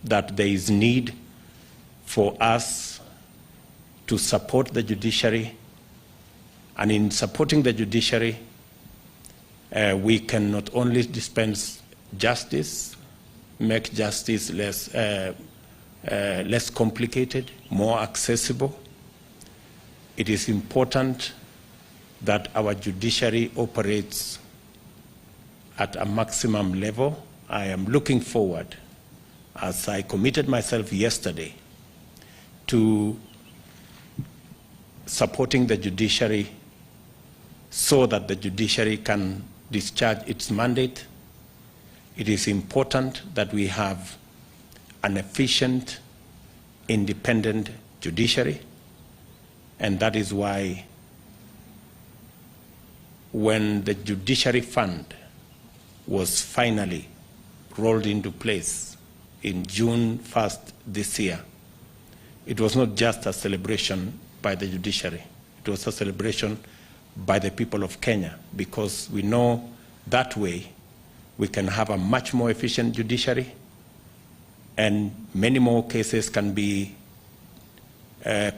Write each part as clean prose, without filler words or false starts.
that there is need for us to support the judiciary, and in supporting the judiciary, we can not only dispense justice, make justice less complicated, more accessible. It is important that our judiciary operates at a maximum level. I am looking forward, as I committed myself yesterday, to supporting the judiciary so that the judiciary can discharge its mandate. It is important that we have an efficient, independent judiciary, and that is why when the Judiciary Fund was finally rolled into place in June 1st this year, it was not just a celebration by the judiciary, it was a celebration by the people of Kenya, because we know that way we can have a much more efficient judiciary and many more cases can be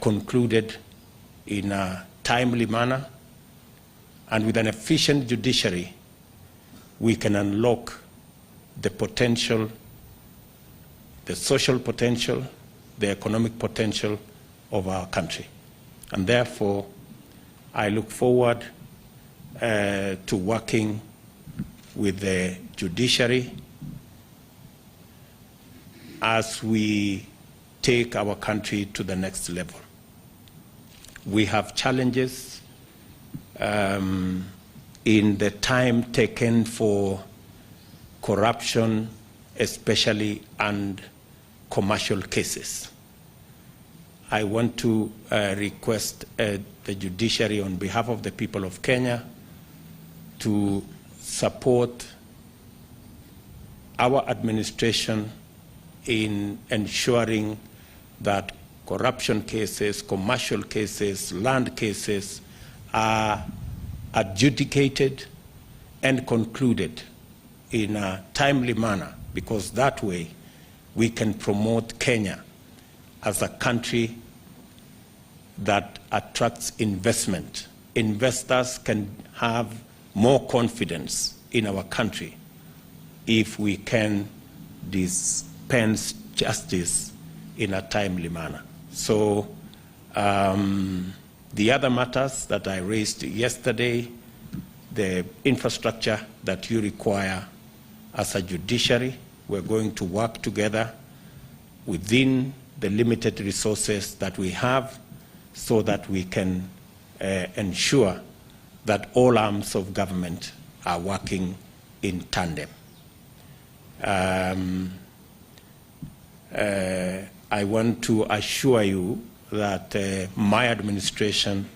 concluded in a timely manner. And with an efficient judiciary, we can unlock the potential, the social potential, the economic potential of our country. And therefore, I look forward to working with the judiciary as we take our country to the next level. We have challenges in the time taken for corruption, especially and commercial cases. I want to request the judiciary on behalf of the people of Kenya to support our administration in ensuring that corruption cases, commercial cases, land cases are adjudicated and concluded in a timely manner, because that way we can promote Kenya as a country that attracts investment. Investors can have more confidence in our country if we can dispense justice in a timely manner. So the other matters that I raised yesterday, the infrastructure that you require as a judiciary, we're going to work together within the limited resources that we have so that we can ensure that all arms of government are working in tandem. I want to assure you that my administration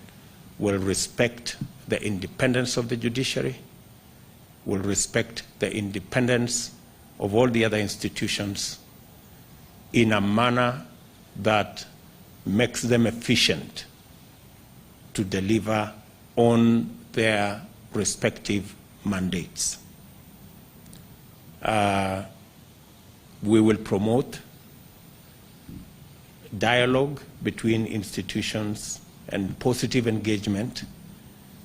will respect the independence of the judiciary, will respect the independence of all the other institutions in a manner that makes them efficient to deliver on their respective mandates. We will promote dialogue between institutions and positive engagement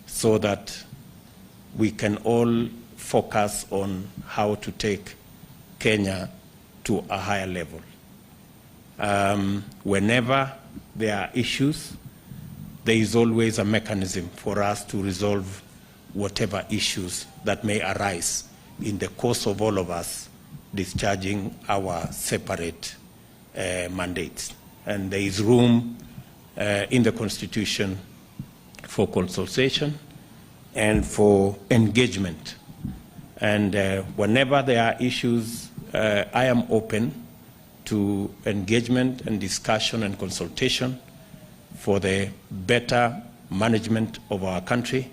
so that we can all focus on how to take Kenya to a higher level. Whenever there are issues, there is always a mechanism for us to resolve whatever issues that may arise in the course of all of us discharging our separate mandates. And there is room in the Constitution for consultation and for engagement. And whenever there are issues, I am open to engagement and discussion and consultation for the better management of our country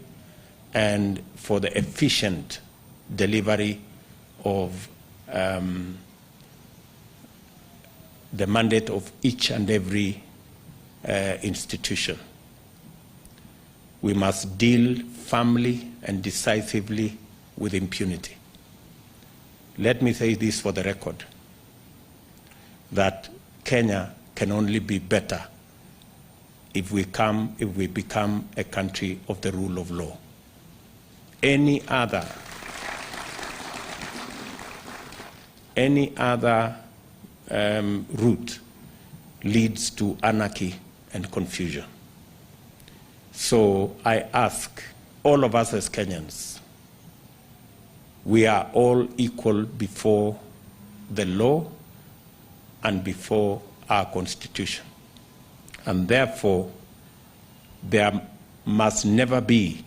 and for the efficient delivery of the mandate of each and every institution. We must deal firmly and decisively with impunity. Let me say this for the record. that Kenya can only be better if we become a country of the rule of law. Any other route leads to anarchy and confusion. So I ask all of us as Kenyans, we are all equal before the law and before our Constitution. And therefore, there must never be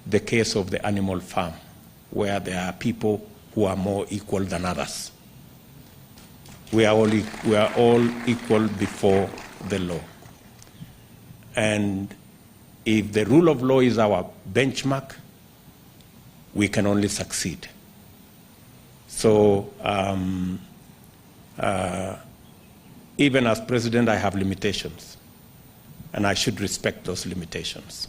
the case of the animal farm, where there are people who are more equal than others. We are all equal before the law. And if the rule of law is our benchmark, we can only succeed. So even as president, I have limitations, and I should respect those limitations.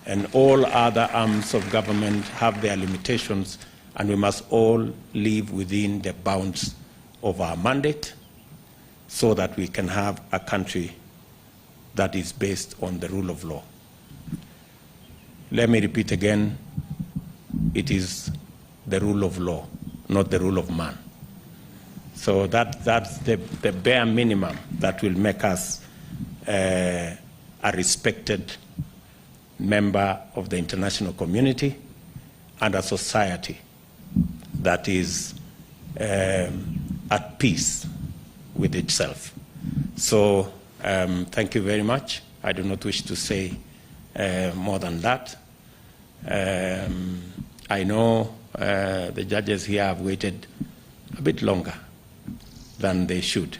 And all other arms of government have their limitations, and we must all live within the bounds of our mandate so that we can have a country that is based on the rule of law. Let me repeat again, it is the rule of law, not the rule of man. So that's the bare minimum that will make us a respected member of the international community and a society that is at peace with itself. So thank you very much. I do not wish to say more than that. I know the judges here have waited a bit longer than they should,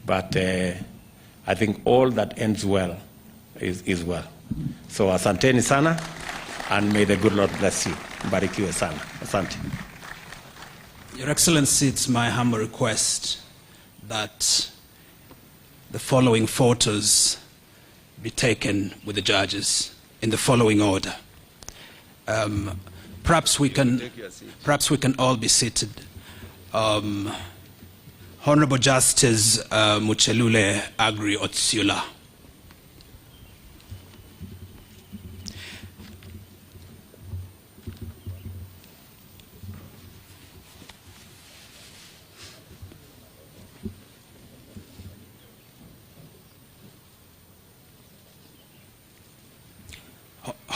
but I think all that ends well is well. So asanteni sana, and may the good Lord bless you. Mbarikiwe sana. Asante. Your Excellency, it's my humble request that the following photos be taken with the judges in the following order. Perhaps we can all be seated. Honorable Justice Muchelule Agri Otsula.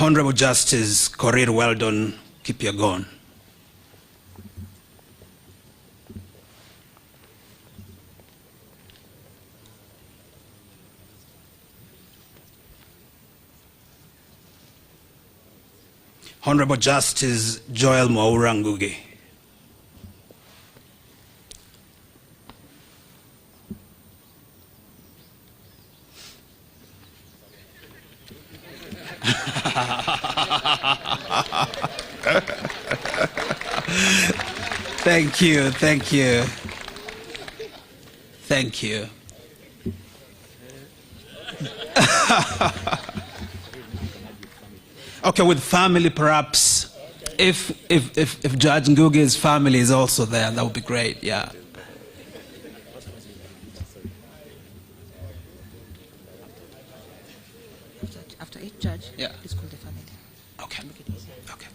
Honorable Justice Korir Weldon Kipyagon. Honorable Justice Joel Mwaura Ngugi. Thank you, thank you. Thank you. Okay, with family perhaps, if Judge Ngugi's family is also there, that would be great, yeah. After each judge, Yeah. please call the family. Okay. Okay.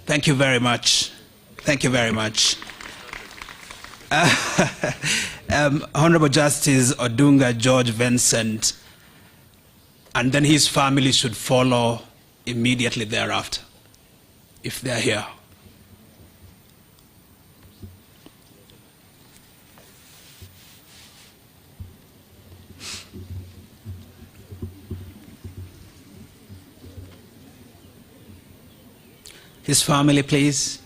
Thank you very much. Thank you very much. Honorable Justice Odunga George Vincent, and then his family should follow immediately thereafter, if they're here. His family, please.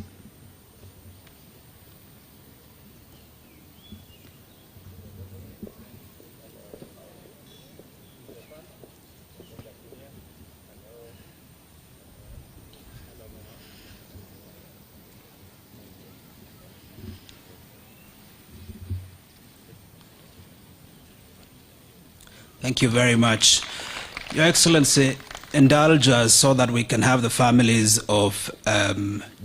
Thank you very much. Your Excellency, indulge us so that we can have the families of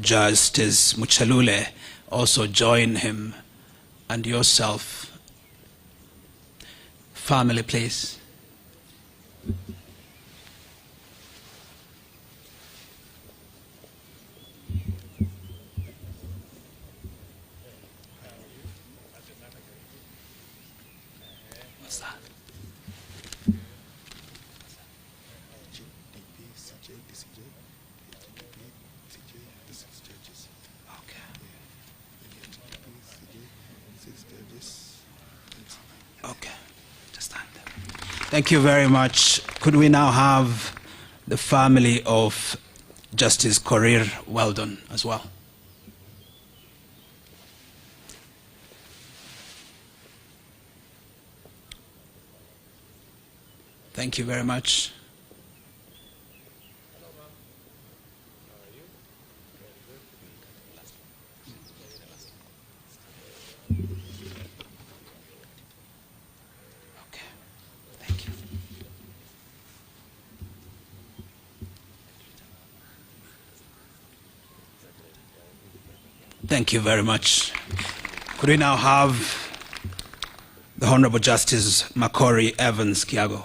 Justice Muchelule also join him and yourself. Family, please. What's that? Okay, just stand there. Thank you very much. Could we now have the family of Justice Korir Weldon as well? Thank you very much. Okay, thank you. Thank you very much. Could we now have the Honorable Justice Makori Evans Kiago?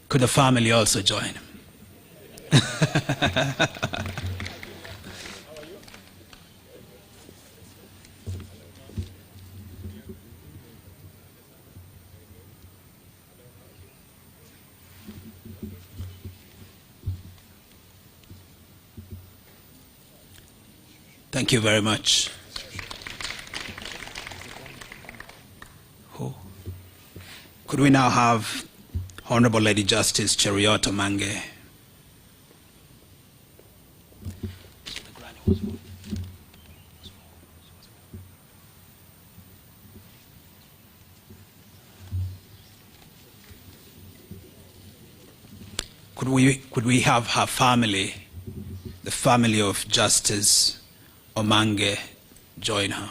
Could the family also join him? Thank you very much. Who? Could we now have Honorable Lady Justice Cheriota Mange? Could we have her family, the family of Justice Omange, join her?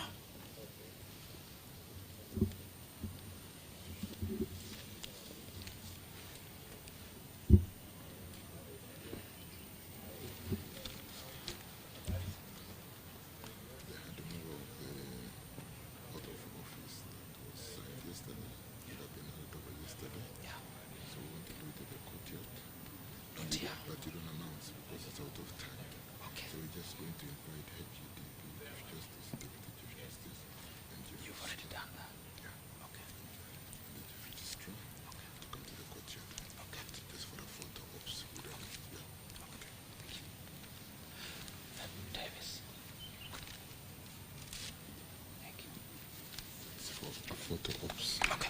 Okay.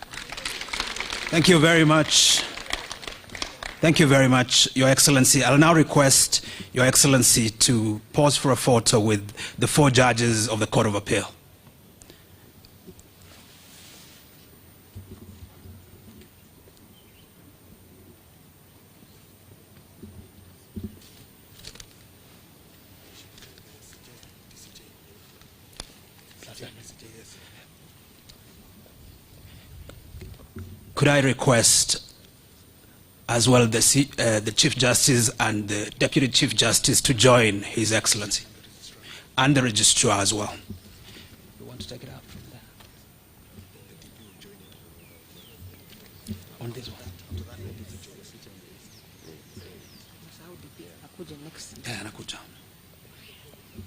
Thank you very much. Thank you very much, Your Excellency. I'll now request Your Excellency to pause for a photo with the 4 judges of the Court of Appeal. Could I request as well the Chief Justice and the Deputy Chief Justice to join His Excellency, and the Registrar as well. You want to take it up from there? On this one. Yeah, Nakuja.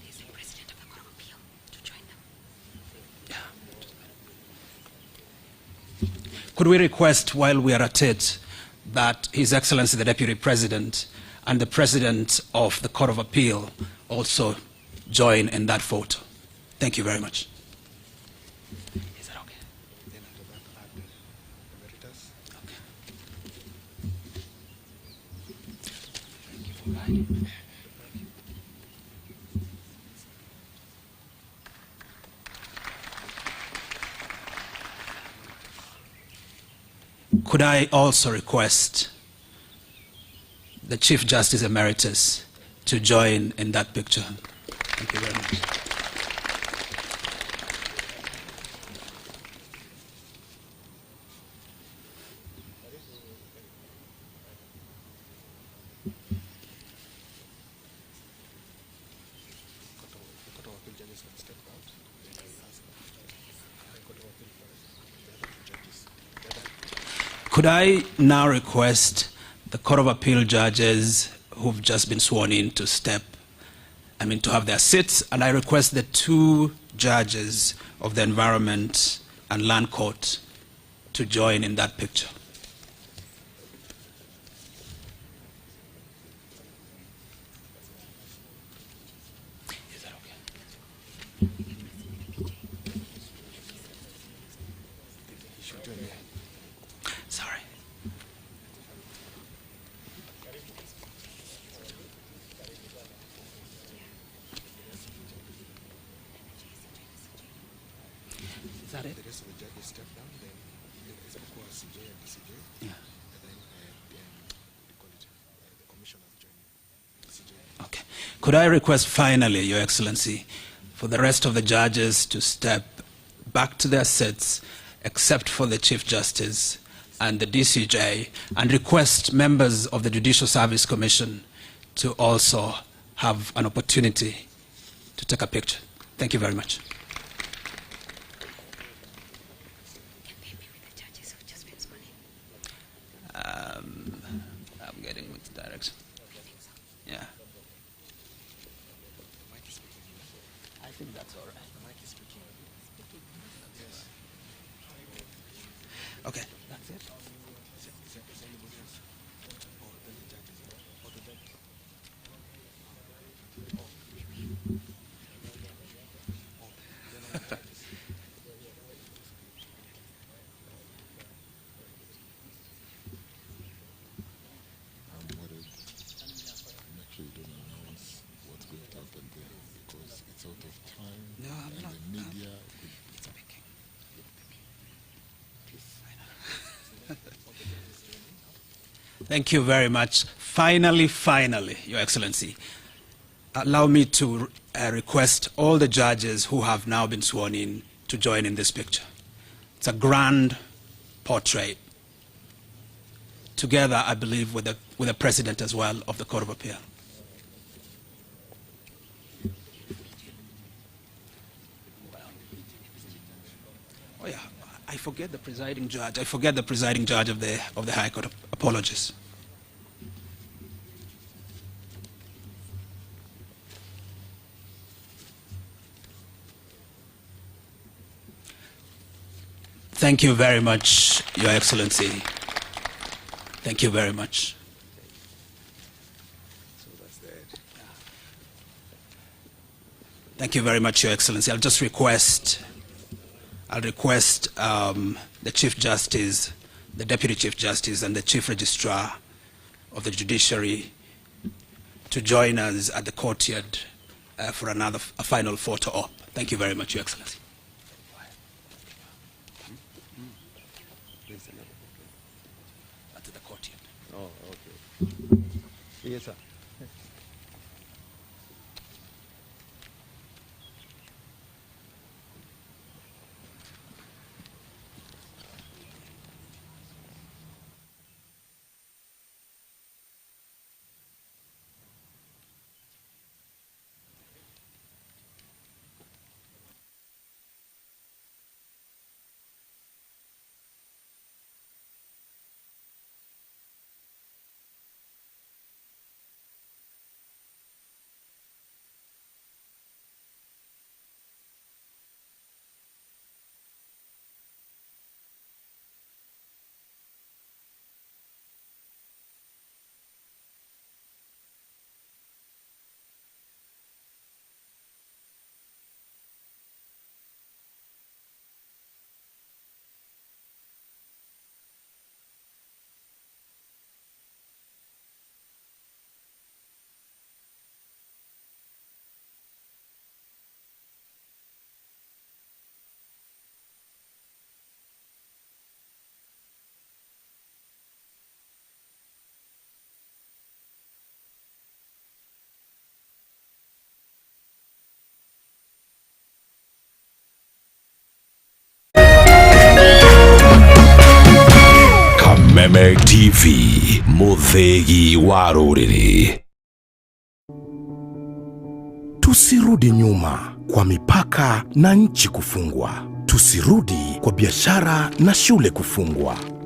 He's the President of the Court of Appeal to join them. Yeah. Could we request, while we are at it, that His Excellency the Deputy President and the President of the Court of Appeal also join in that photo? Thank you very much. Is that okay? Then after that, add the emeritus. Okay. Thank you for guiding. Could I also request the Chief Justice Emeritus to join in that picture? Thank you very much. Could I now request the Court of Appeal judges who've just been sworn in to to have their seats, and I request the two judges of the Environment and Land Court to join in that picture. Is that okay? Sorry. Is that it? The rest of the judges step down, then it's equal CJ and DCJ, Yeah. and then the commissioners join CJ. Okay. Could I request finally, Your Excellency, for the rest of the judges to step back to their seats, except for the Chief Justice and the DCJ, and request members of the Judicial Service Commission to also have an opportunity to take a picture. Thank you very much. Can they be with the judges who've just been sworn in? I'm getting which direction. Yeah. I think that's all right. Okay, that's it. I'm worried. Make sure you don't announce what's going to happen there because it's out of time. No, I'm and not. the media could Thank you very much. Finally, Your Excellency, allow me to request all the judges who have now been sworn in to join in this picture. It's a grand portrait, together, I believe, with the President as well of the Court of Appeal. Oh yeah, I forget the presiding judge. I forget the presiding judge of the High Court. Apologies. Thank you very much, Your Excellency. Thank you very much. so that's that. Thank you very much, Your Excellency. I'll request the Chief Justice, the Deputy Chief Justice, and the Chief Registrar of the Judiciary to join us at the courtyard for a final photo op. Thank you very much, Your Excellency. To the courtyard. Oh, okay. Yes, sir. Meg TV, Muthegi wa Rũrĩrĩ. Tusirudi nyuma kwa mipaka na nchi kufungwa. Tusirudi kwa biashara na shule kufungwa.